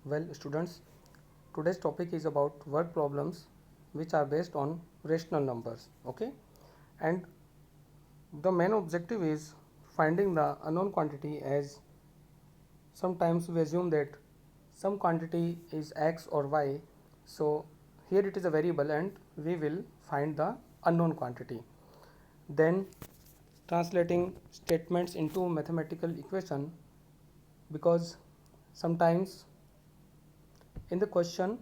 Well, students, today's topic is about word problems which are based on rational numbers. Okay, and the main objective is finding the unknown quantity, as sometimes we assume that some quantity is x or y. So here it is a variable and we will find the unknown quantity. Then translating statements into mathematical equation, because sometimes in the question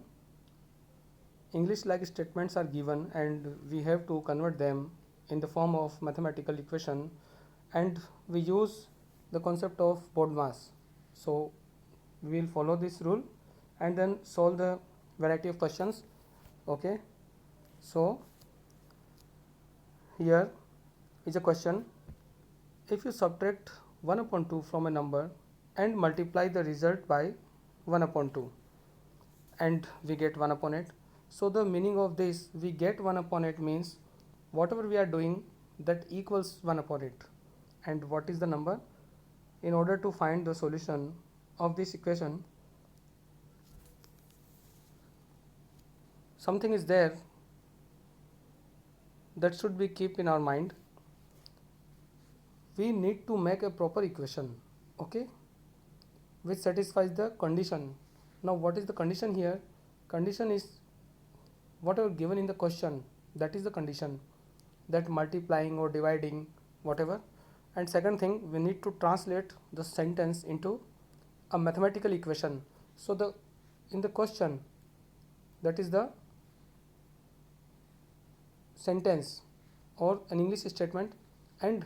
English like statements are given and we have to convert them in the form of mathematical equation, and we use the concept of BODMAS. So we will follow this rule and then solve the variety of questions. Okay, so here is a question: if you subtract 1 upon 2 from a number and multiply the result by 1 upon 2, and we get 1 upon 8. So the meaning of this, we get 1 upon 8 means whatever we are doing that equals 1 upon 8. And what is the number? In order to find the solution of this equation, something is there that should be keep in our mind. We need to make a proper equation, okay, which satisfies the condition. Now what is the condition here? Condition is whatever given in the question, that is the condition, that multiplying or dividing whatever. And second thing, we need to translate the sentence into a mathematical equation. So the in the question, that is the sentence or an English statement, and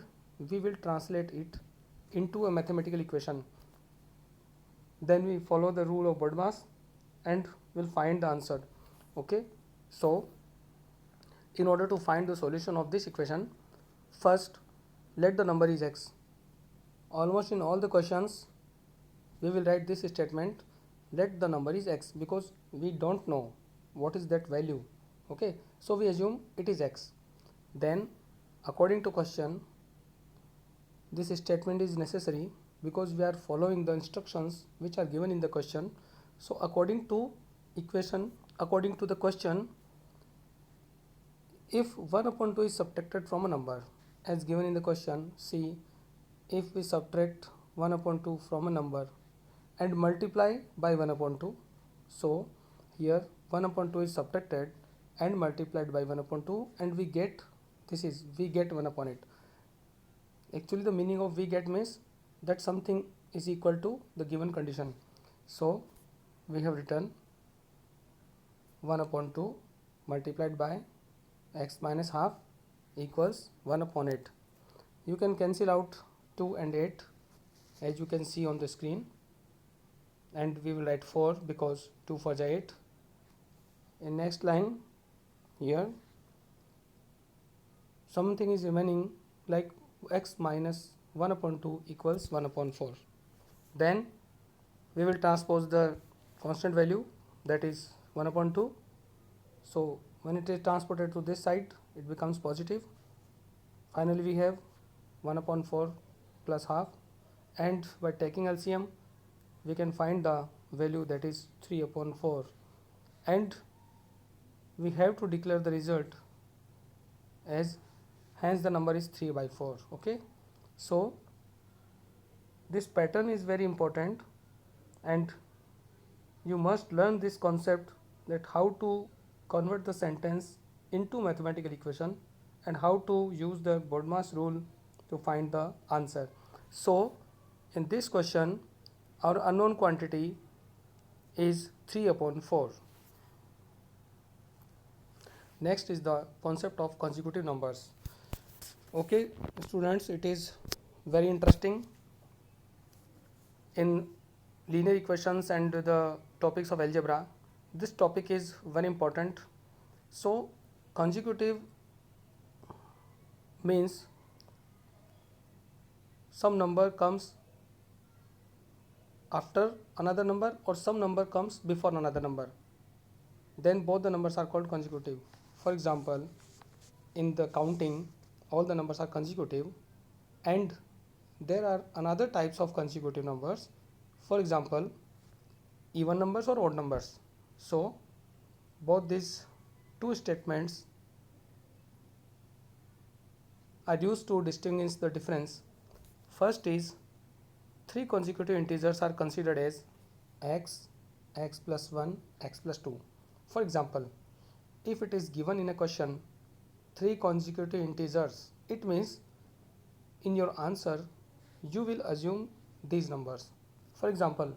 we will translate it into a mathematical equation. Then we follow the rule of BODMAS and will find the answer. Okay, so in order to find the solution of this equation, first let the number is x. Almost in all the questions we will write this statement, let the number is x, because we don't know what is that value. Okay, so we assume it is x. Then according to question, this statement is necessary because we are following the instructions which are given in the question. So according to equation, according to the question, if 1 upon 2 is subtracted from a number as given in the question, see, if we subtract 1 upon 2 from a number and multiply by 1 upon 2, so here 1 upon 2 is subtracted and multiplied by 1 upon 2, and we get, this is, we get 1 upon it. Actually the meaning of we get means that something is equal to the given condition. So we have written 1 upon 2 multiplied by x minus half equals 1 upon 8. You can cancel out 2 and 8 as you can see on the screen, and we will write 4 because 2 4 is 8. In next line here something is remaining, like x minus 1 upon 2 equals 1 upon 4. Then we will transpose the constant value, that is 1 upon 2. So when it is transported to this side, it becomes positive. Finally we have 1 upon 4 plus half, and by taking LCM we can find the value, that is 3 upon 4, and we have to declare the result as, hence the number is 3 by 4. Okay, so this pattern is very important and you must learn this concept, that how to convert the sentence into mathematical equation and how to use the BODMAS rule to find the answer. So in this question our unknown quantity is 3 upon 4. Next is the concept of consecutive numbers. Okay students, it is very interesting in linear equations and the topics of algebra. This topic is very important. So consecutive means some number comes after another number or some number comes before another number, then both the numbers are called consecutive. For example, in the counting all the numbers are consecutive, and there are another types of consecutive numbers. For example, even numbers or odd numbers. So both these two statements are used to distinguish the difference. First is, three consecutive integers are considered as x, x plus 1, x plus 2. For example, if it is given in a question three consecutive integers, it means in your answer you will assume these numbers. For example,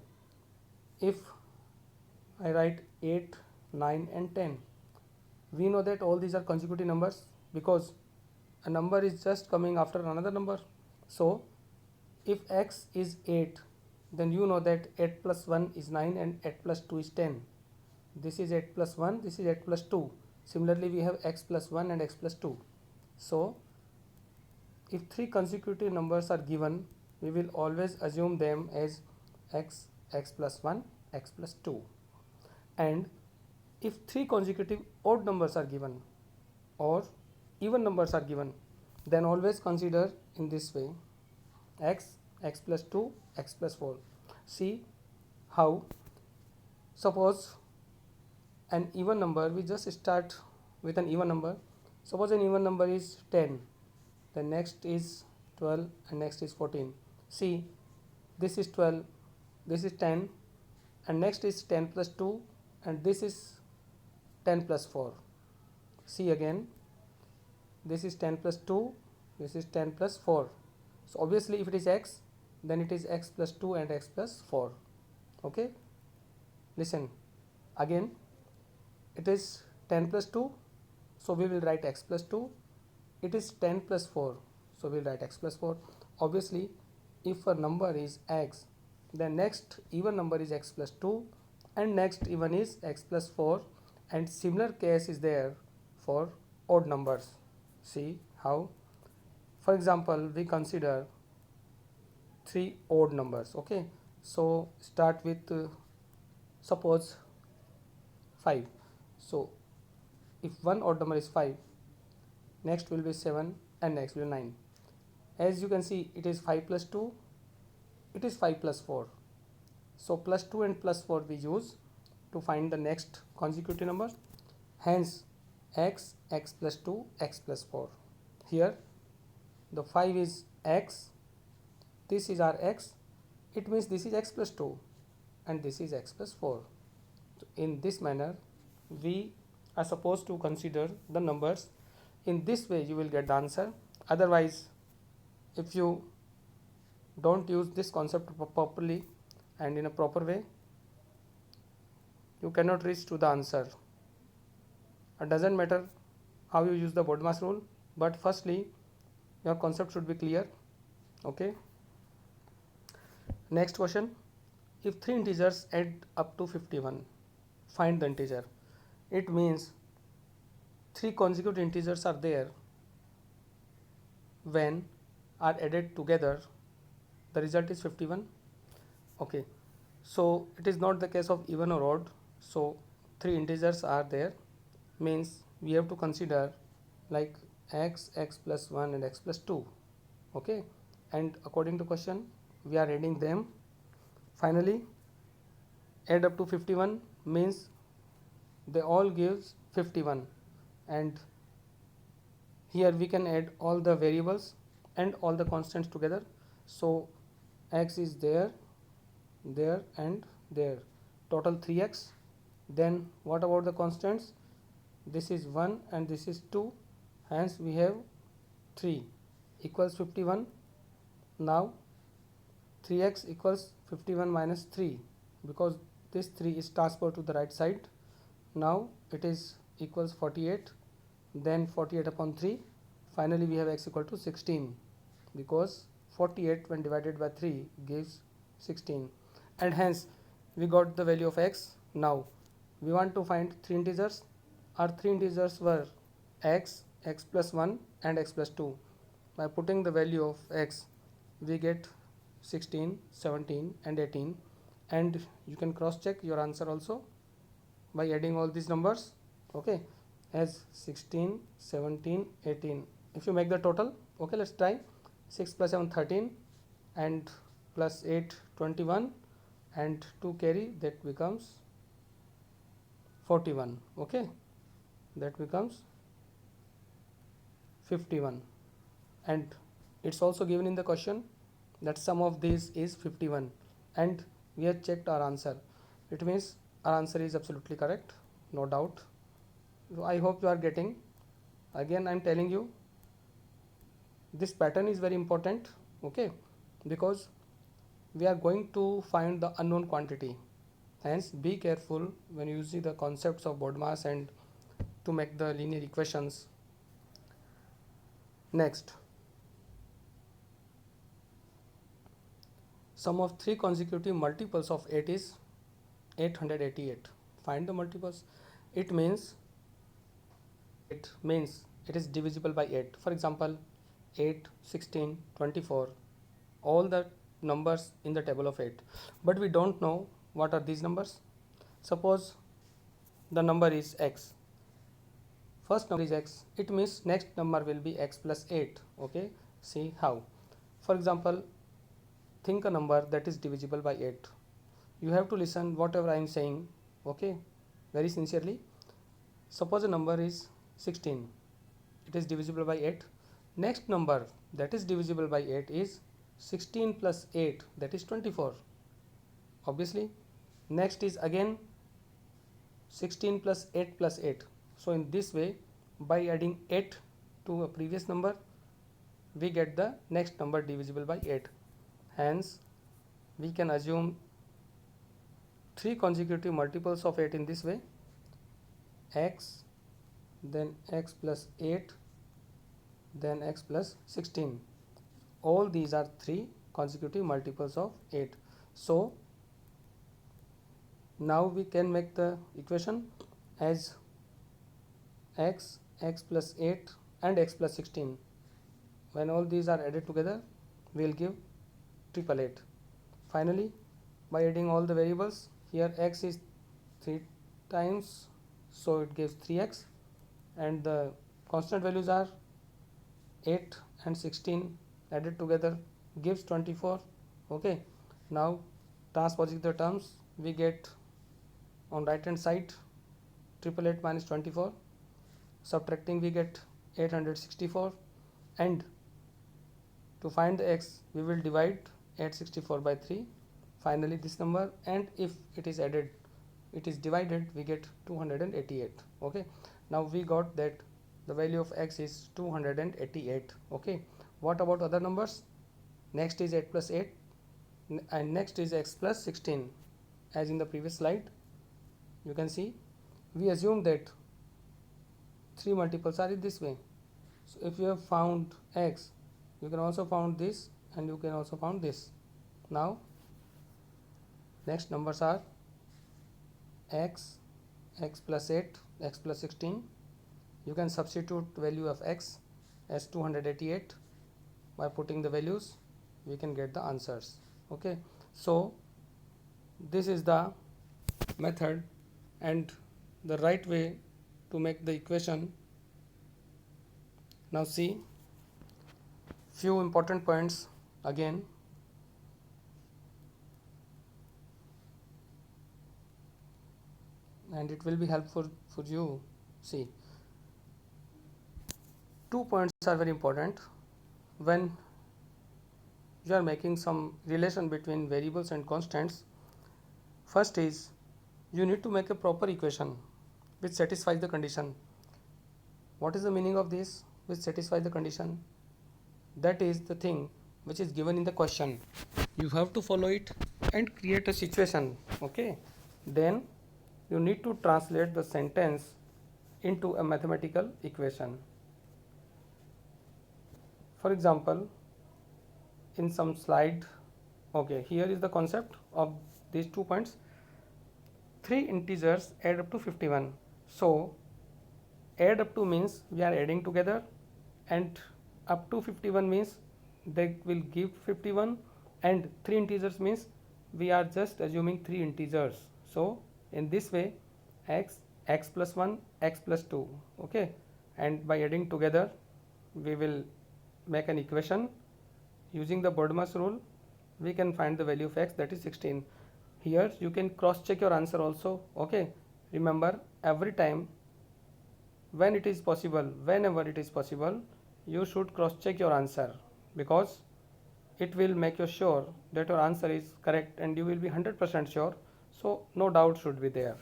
if I write 8, 9 and 10, we know that all these are consecutive numbers because a number is just coming after another number. So if x is 8, then you know that 8 plus 1 is 9 and 8 plus 2 is 10. This is 8 plus 1, this is 8 plus 2. Similarly, we have x plus 1 and x plus 2. So if three consecutive numbers are given, we will always assume them as x, x plus 1, x plus 2. And if three consecutive odd numbers are given or even numbers are given, then always consider in this way: x, x plus 2, x plus 4. See how, suppose an even number, we just start with an even number. Suppose an even number is 10, then next is 12 and next is 14. See, this is 12, this is 10 and next is 10 plus 2 and this is 10 plus 4. See again, this is 10 plus 2, this is 10 plus 4. So obviously if it is x, then it is x plus 2 and x plus 4. Okay, listen again, it is 10 plus 2, so we will write x plus 2. It is 10 plus 4, so we will write x plus 4. Obviously if a number is x, then next even number is x plus 2 and next even is x plus 4, and similar case is there for odd numbers. See how, for example, we consider three odd numbers. Okay, so start with suppose 5. So if one odd number is 5, next will be 7 and next will be 9. As you can see, it is 5 plus 2, it is 5 plus 4. So plus 2 and plus 4 we use to find the next consecutive number. Hence x, x plus 2, x plus 4. Here the 5 is x, this is our x, it means this is x plus 2 and this is x plus 4. So in this manner we are supposed to consider the numbers. In this way you will get the answer. Otherwise, if you don't use this concept properly and in a proper way, you cannot reach to the answer. It doesn't matter how you use the BODMAS rule, but firstly your concept should be clear. Okay, next question, if three integers add up to 51, find the integer. It means three consecutive integers are there. When are added together, the result is 51. Okay, so it is not the case of even or odd. So three integers are there, means we have to consider like x, x plus 1 and x plus 2. Okay, and according to question we are adding them. Finally add up to 51 means they all gives 51, and here we can add all the variables and all the constants together. So x is there, there and there, total 3x. Then what about the constants? This is 1 and this is 2, hence we have 3 equals 51. Now 3x equals 51 minus 3, because this 3 is transferred to the right side. Now it is equals 48, then 48 upon 3. Finally we have x equal to 16, because 48 when divided by 3 gives 16, and hence we got the value of x. Now we want to find three integers. Our three integers were x, x plus 1 and x plus 2. By putting the value of x, we get 16, 17 and 18, and you can cross check your answer also by adding all these numbers. Okay, as 16, 17, 18. If you make the total, okay, let's try. 6 plus 7 13 and plus 8 21 and 2 carry, that becomes 41. Okay, that becomes 51, and it's also given in the question that sum of these is 51, and we have checked our answer. It means our answer is absolutely correct, no doubt. So I hope you are getting. Again, I'm telling you, this pattern is very important, okay, because we are going to find the unknown quantity. Hence, be careful when you use the concepts of BODMAS and to make the linear equations. Next, sum of 3 consecutive multiples of 8 is 888. Find the multiples. It means it is divisible by 8. For example, 8, 16, 24, all the numbers in the table of 8. But we don't know what are these numbers. Suppose the number is x. First number is x. It means next number will be x plus 8. Okay. See how. For example, think a number that is divisible by 8. You have to listen whatever I am saying. Okay. Very sincerely. Suppose a number is 16. It is divisible by 8. Next number that is divisible by 8 is 16 plus 8, that is 24. Obviously, next is again 16 plus 8 plus 8. So in this way, by adding 8 to a previous number, we get the next number divisible by 8. Hence, we can assume 3 consecutive multiples of 8 in this way: x, then x plus 8, then x plus 16. All these are 3 consecutive multiples of 8. So now we can make the equation as x, x plus 8 and x plus 16. When all these are added together, we will give 888. Finally, by adding all the variables, here x is 3 times, so it gives 3x, and the constant values are 8 and 16 added together gives 24. Okay, now transposing the terms, we get on right hand side 888 minus 24, subtracting we get 864, and to find the x we will divide 864 by 3, finally this number, and if it is added, it is divided, we get 288. Okay, now we got that the value of x is 288. Okay, what about other numbers? Next is 8 plus 8, and next is x plus 16. As in the previous slide, you can see we assume that 3 multiples are in this way. So if you have found x, you can also found this, and you can also found this. Now next numbers are x, x plus 8, x plus 16. You can substitute value of x as 288. By putting the values, we can get the answers. Okay, so this is the method and the right way to make the equation. Now see few important points again. And it will be helpful for you. See, 2 points are very important when you are making some relation between variables and constants. First is, you need to make a proper equation which satisfies the condition. What is the meaning of this, which satisfies the condition? That is the thing which is given in the question. You have to follow it and create a situation. Okay, then you need to translate the sentence into a mathematical equation. For example, in some slide, okay, here is the concept of these 2 points. 3 integers add up to 51. So add up to means we are adding together, and up to 51 means they will give 51, and 3 integers means we are just assuming 3 integers. So in this way, x, x plus 1, x plus 2. Okay, and by adding together we will make an equation. Using the BODMAS rule, we can find the value of x, that is 16. here you can cross check your answer also. Okay, remember, every time when it is possible, whenever it is possible, you should cross check your answer, because it will make you sure that your answer is correct and you will be 100% sure, so no doubt should be there.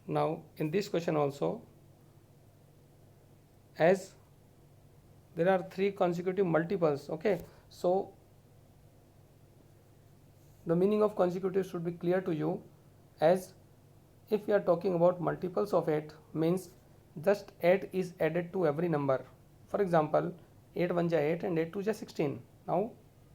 Now in this question also, as there are three consecutive multiples, okay, so the meaning of consecutive should be clear to you, as if we are talking about multiples of 8 means just 8 is added to every number. For example, 8 1 ja 8 and 8 2 ja 16. Now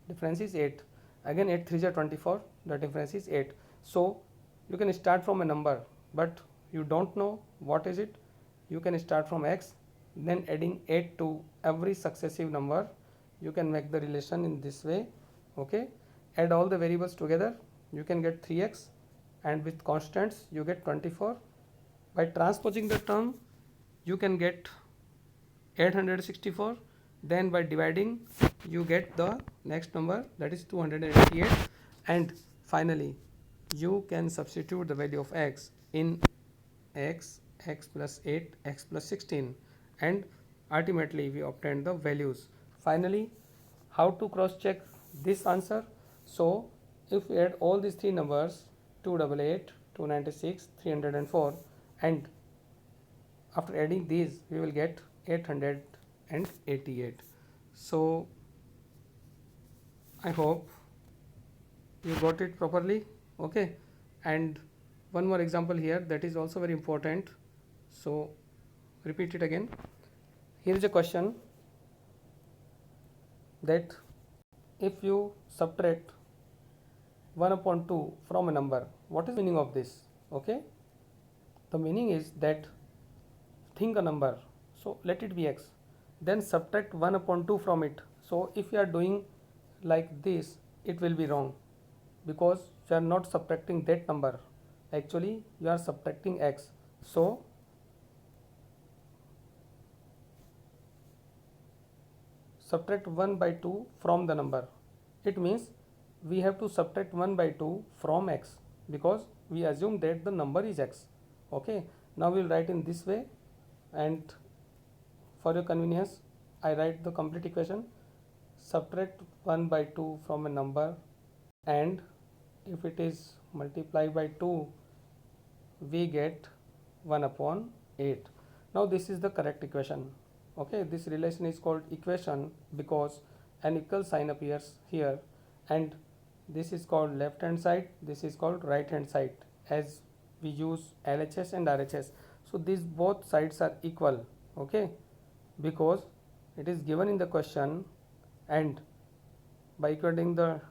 difference is 8. Again 8 3 ja 24. The difference is 8. So you can start from a number, but you don't know what is it. You can start from x, then adding 8 to every successive number. You can make the relation in this way. Okay, add all the variables together, you can get 3x, and with constants you get 24. By transposing the term you can get 864, then by dividing you get the next number, that is 288, and finally you can substitute the value of x in x plus 8, x plus 16, and ultimately we obtain the values. Finally, how to cross check this answer? So if we add all these three numbers, 288, 296, 304, and after adding these we will get 888. So I hope you got it properly. Okay, and one more example here that is also very important, so repeat it again. Here is a question that if you subtract 1 upon 2 from a number, what is the meaning of this? Okay, the meaning is that think a number, so let it be x, then subtract 1 upon 2 from it. So if you are doing like this, it will be wrong, because you are not subtracting that number, actually you are subtracting x. So subtract 1 by 2 from the number, it means we have to subtract 1 by 2 from x, because we assume that the number is x. Okay, now we will write in this way, and for your convenience I write the complete equation. Subtract 1 by 2 from a number, and if it is multiplied by 2 we get 1 upon 8. Now this is the correct equation. Okay, this relation is called equation because an equal sign appears here, and this is called left hand side, this is called right hand side, as we use LHS and RHS. So these both sides are equal. Okay, because it is given in the question, and by equating the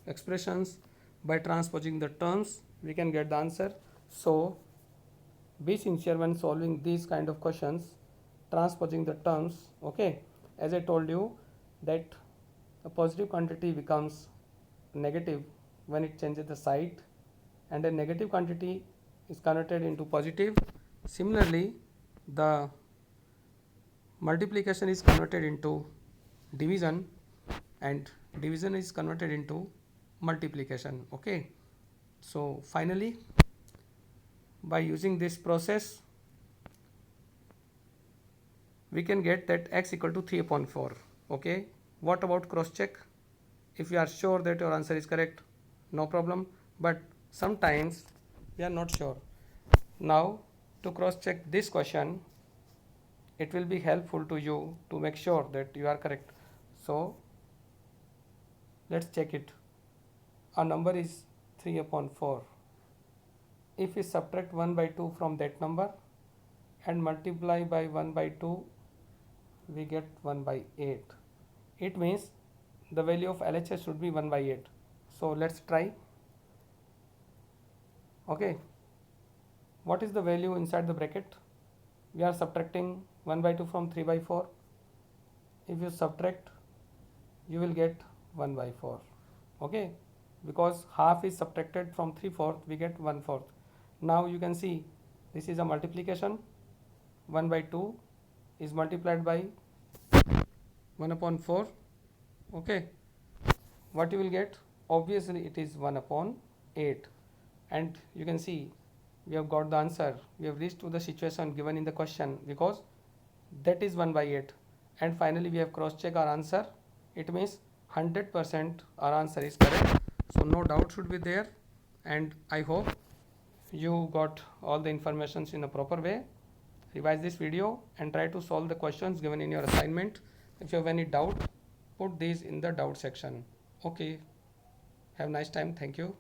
expressions, by transposing the terms, we can get the answer. So be sincere when solving these kind of questions, transposing the terms. Okay, as I told you that a positive quantity becomes negative when it changes the sign, and a negative quantity is converted into positive. Similarly, the multiplication is converted into division, and division is converted into multiplication. Okay, so finally by using this process we can get that x equal to 3 upon 4. Okay, what about cross check? If you are sure that your answer is correct, no problem, but sometimes we are not sure. Now to cross check this question, it will be helpful to you to make sure that you are correct. So let's check it. Our number is 3 upon 4. If we subtract 1 by 2 from that number and multiply by 1 by 2, we get 1 by 8. It means the value of LHS should be 1 by 8. So let's try. Okay, what is the value inside the bracket? We are subtracting 1 by 2 from 3 by 4. If you subtract, you will get 1 by 4. Okay, because half is subtracted from 3/4, we get 1/4. Now you can see this is a multiplication. 1 by 2 is multiplied by 1 upon 4. Okay, what you will get? Obviously it is 1 upon 8, and you can see we have got the answer. We have reached to the situation given in the question because that is 1 by 8, and finally we have cross check our answer. It means 100% our answer is correct, so no doubt should be there. And I hope you got all the informations in a proper way. Revise this video and try to solve the questions given in your assignment. If you have any doubt, put these in the doubt section. Okay, have a nice time. Thank you.